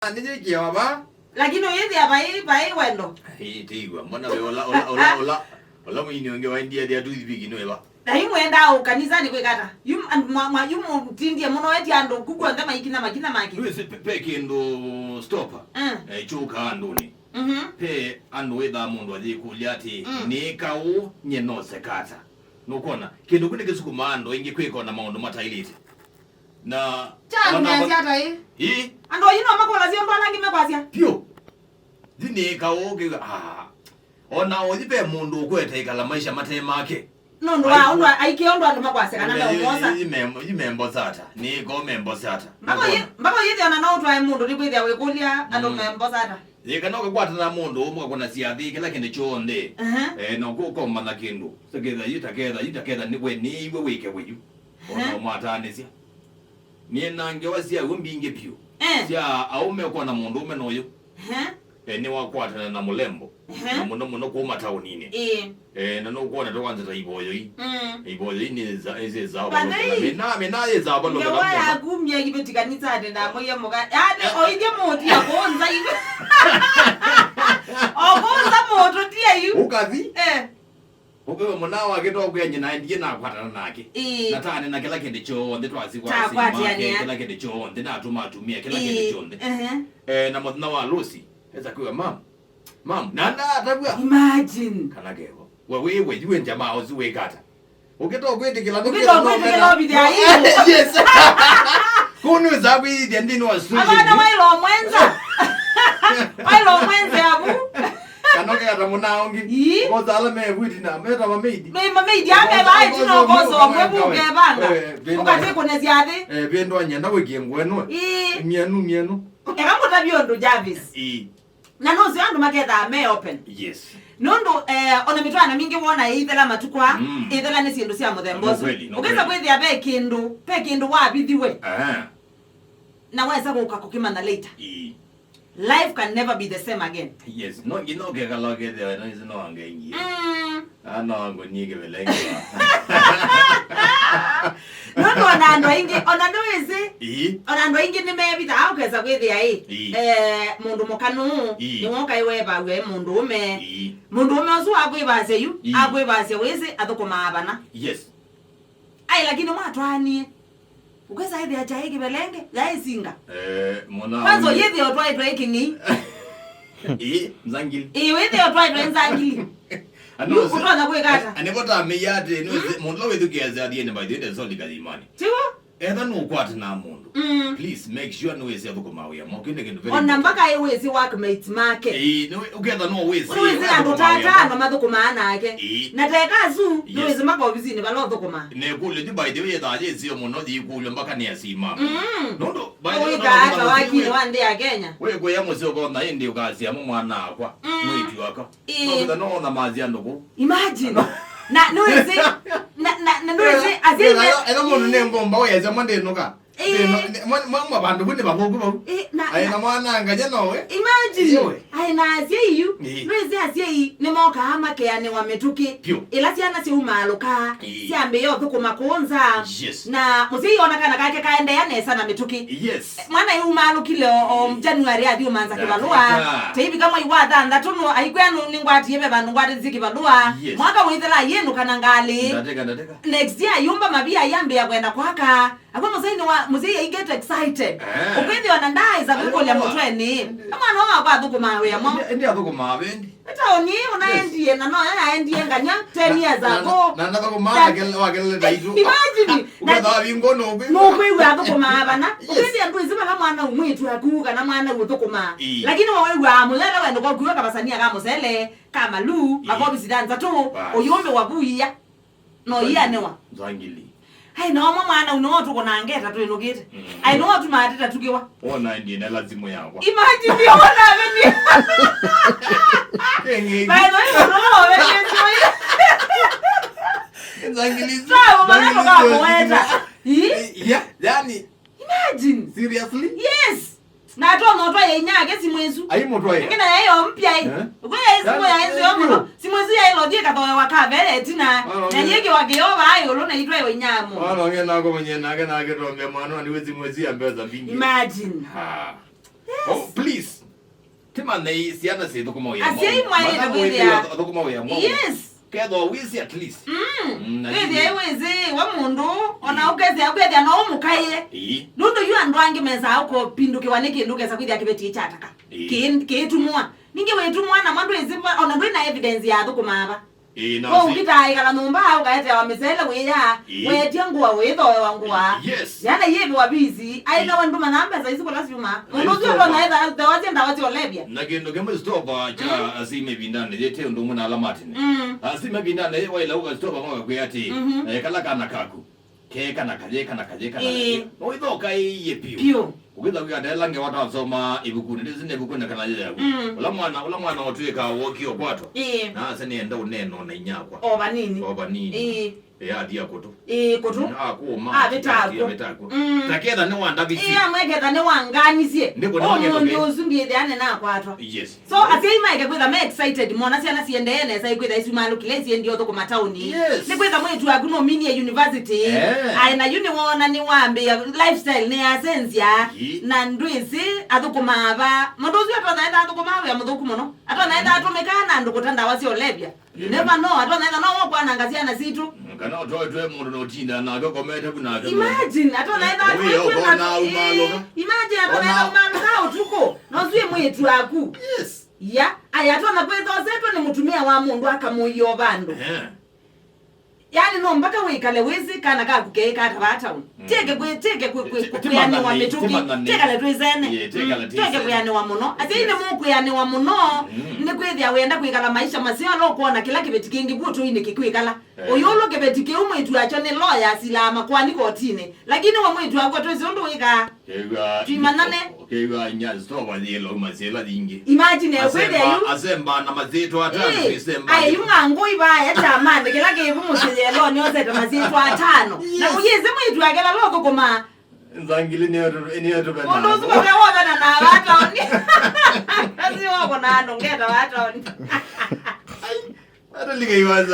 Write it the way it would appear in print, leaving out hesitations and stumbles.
Nije kiwa ba? Lakini hivi hapa wendo. Tigwa. Mbona wewe ola mwini wange wa India dia tu hivi kinwe ba. Na himu enda kanisani kwekata. Yumu tindie muno eti ando kugwa ngama ikina makina maki. Wewe peke ndo stopper. Chuka anduni. Pe ando weda mundu aje kulyati ni kawo nyeno sekata. Nokona kindu kune kesukumando ingi kweko na maondo matailiti. Na chana mezi hata hii. Ando yino makola zio ndo nangi mekwazia. Pio. Dini kawo ke ona odipe mundu kweta ikala maisha matemake. No ndo aikiondo ando makwase kana ndo moza. Imembo sata. Ni go membo sata. Mbako yidi ana no twa mundu libwithia wekulia ando membo sata. Yeka no kwata na mundu umwe kuna siathi kila kinde chonde. No ko mana kindu. Sekeza yitakeza niwe wike wiyu. Ono mwatanisia. Ni nange wasia umbinge pio. Sia aume uko na mundu ume noyo. Ni wakwata na mulembo. Na muno ko mataunine. Na no ko na to kwanza iboyo yi. Iboyo ni za ba. Mena za ba lo. Ya gumya Iveti kanisa ade na moyo moga. Ade oide moti yakonza ibe. Okonza moto tia yu. Ukazi? Ubewe mwana wake to kwenye na ndiye na kwatana nake. Natane na kila kende chonde twasi kwa kila kende chonde na atumia kila kende chonde. Na mwana wa Lucy eza kwa mam nanda atabwa imagine kana geho wewe jiwe njamaa uziwe kata ukitoa kwete kila bidia hiyo yes kunu za kwidi ndini wa suji abana wailo mwenza abu kanoke atamuna ongi koza ala me kwidi na meta mameidi ame bai tino kozo mwebuke banga ukate kunezia ade bendo anyanda wekengweno mienu ekamota biondo Jarvis na no zi andu maketha me open yes nondo ona mitwana mingi wona ithela matukwa ithela ni sindu cia muthemboso ukeza kwithia pe kindu wabithiwe na wesa gukakukimana later life can never be the same again yes no ke kaloge the no is no angengi ano ngo nyige belenge nondo onando ingi onando ingi ni mebita au keza kwithia mundu mukanu ni wonka iwe bawe mundu ume osu akwibase yu akwibase wese athukuma abana yes ai lakini mwatwanie ukeza hithi acha hiki belenge yaisinga mona kwanza yithi otwa ikingi mzangili withi otwa nzangili ano utona kwekata anebota meyate no mundu wethukiaza adiene by the end so likazimani tiwo etha no kwata na mundu please make sure no wese athukuma we mokinde kindu very ona mbaka iwezi workmates make no uketha no wese ando tata no mathukuma nake na tekazu no wese maka ofisini balo thukuma ne kule di by the way da je sio muno di kule mpaka ni asima no by the way ka wakili wande ya Kenya we go yamo sio ko na indi ukasia mu mwana akwa mwitu wako no na mazia ndoko imagine na no wese na no wese azime eno mundu ne ngomba oyeza mwande nuka mwa bandu kundi bagogo na mwana ngaje nowe imagine na aziyu nweze aziyi ni moka hama ke ane wametuki ila siana Syuuma aloka siambe yo thukuma kuonza na muzi ona kana kake kaende ya sana metuki mwana Syuuma alokile January adi umanza kibalua teibi kama iwada ndatuno aikwenu ningwati yebe bandu ngwati zikibalua mwaka withela yenu kana ngali next year yumba mabia yambe ya kwenda kwaka akwa muzi ya get excited ukwindi wanandai za kukolia motweni mwana wa kwa thukuma we amo ndi athukuma bendi taoni unaendie na no aendie nganya 10 years ago na thukuma wakele daitu imagine ukatha bingono ube no kwiwe athukuma bana ukwindi andu izima na mwana umwitu akuka na mwana uthukuma lakini wewe amulele wendo kwa kuwa kabasania kama musele kama lu makobi sidanza tu uyombe wabuya no yanewa zangili hai no mwana uno tuko na ngeta tu inogete ai no tu mateta tukiwa ona ndi na lazima yakwa imagine yo ona beni bye no beni zangili sawa mwana kwa kuweta yani imagine seriously yes na to moto yenyake simwezu ai moto ye ngina yayo mpya hii kwa hizo ya hizo yomo simwezu ya ilo dika to wakavele tina na yeke wageova ayo lo na itwa yenyamo wala ngena ko mwenye nage to mbe mwana ni wezi mwezi ambeza mbingi imagine Oh, please. Tima nei siana se to como ya. Asiai mwa ina kwithia. To como ya. Yes. Kedo wizi at least. Kwithia wizi wa mundu ona ukwithia no mukaye. Nundu yu andwangi meza uko pinduke waneke nduke sa kwithia kibeti chataka. Kitumwa. Ninge wetumwa na mwandu ezipa ona ndwina evidence ya thukuma aba. Oh, kita ikala numba ukaete wa misele weya. Wetia nguwa wethoe wa nguwa. Yes. Yana yebi wa busy. Aina wandu manamba za isiko la Syuuma. Nundu yu ndo naeza dawazi ndawazi olebia. Nagendo kemo stopa cha asime bindane yete ndo muna alamatine. Asime bindane wa ila uga stopa mwa kuyati. Kala kana kaku. Ke kana kaje. Oido kai ye pio. Ukida kwa lange watu wasoma ibukuni ndizine ibukuni kana yago. Ula mwana otweka woki okwato. Na sene enda uneno na inyakwa. Oba nini? Ya dia koto. Koto. Kuma. Betako. Takeda ne wanda bisi. Mwekeda ne wanganisie. Omuntu uzumbi ane na kwatwa. Yes. So asiai maike kwitha me excited mona siana siende ene sai kwitha Syuuma lukile siendi otho kuma tauni. Ni kwitha mwetu akuno mini university. Aina uni wona ni wambe lifestyle ne asensia na ndwisi athukuma aba. Munduzi atona enda athukuma aba muthuku muno. Atona enda atumikana ndukutanda wasi olebia. You never know. Atona enda no kwa nangazia na situ. Kana otwe mundu no tinda na go komete kuna. Imagine atona enda Imagine atona umaloka utuko. Nozwe mwetu aku. Yes. Ya, ayatona kwetho zetu ni mutumia wa mundu akamuyo bandu. Yani no mpaka wikale wizi kana ka kukeka atabata un. Teke kuyani wa metuki. Teka le twizene. Teke kuyani wa muno. Ati ine mu kuyani wa muno. Ni kwithia wenda kwikala maisha masio lo kuona kila kibeti kingi butu ine kikwikala. Oyolo kibeti ke umwitu acho ni lawyer silama kwani kotine. Lakini wa mwitu ako twezi ndo wika. Tuimanane. Kega nyazi to wazelo masela dingi. Imagine kwithia yu. Azemba na mazeto atano isemba. Ai yungango ibaya chamande kila kivu musiyelo nyose tamazitu atano. Na muyize mwitu akela loko kuma. Nzangili ni yoto bana. Ndozo kwa bana na wata oni. Kasi wako na ndo ngeta wata oni. Hata liga iwaza.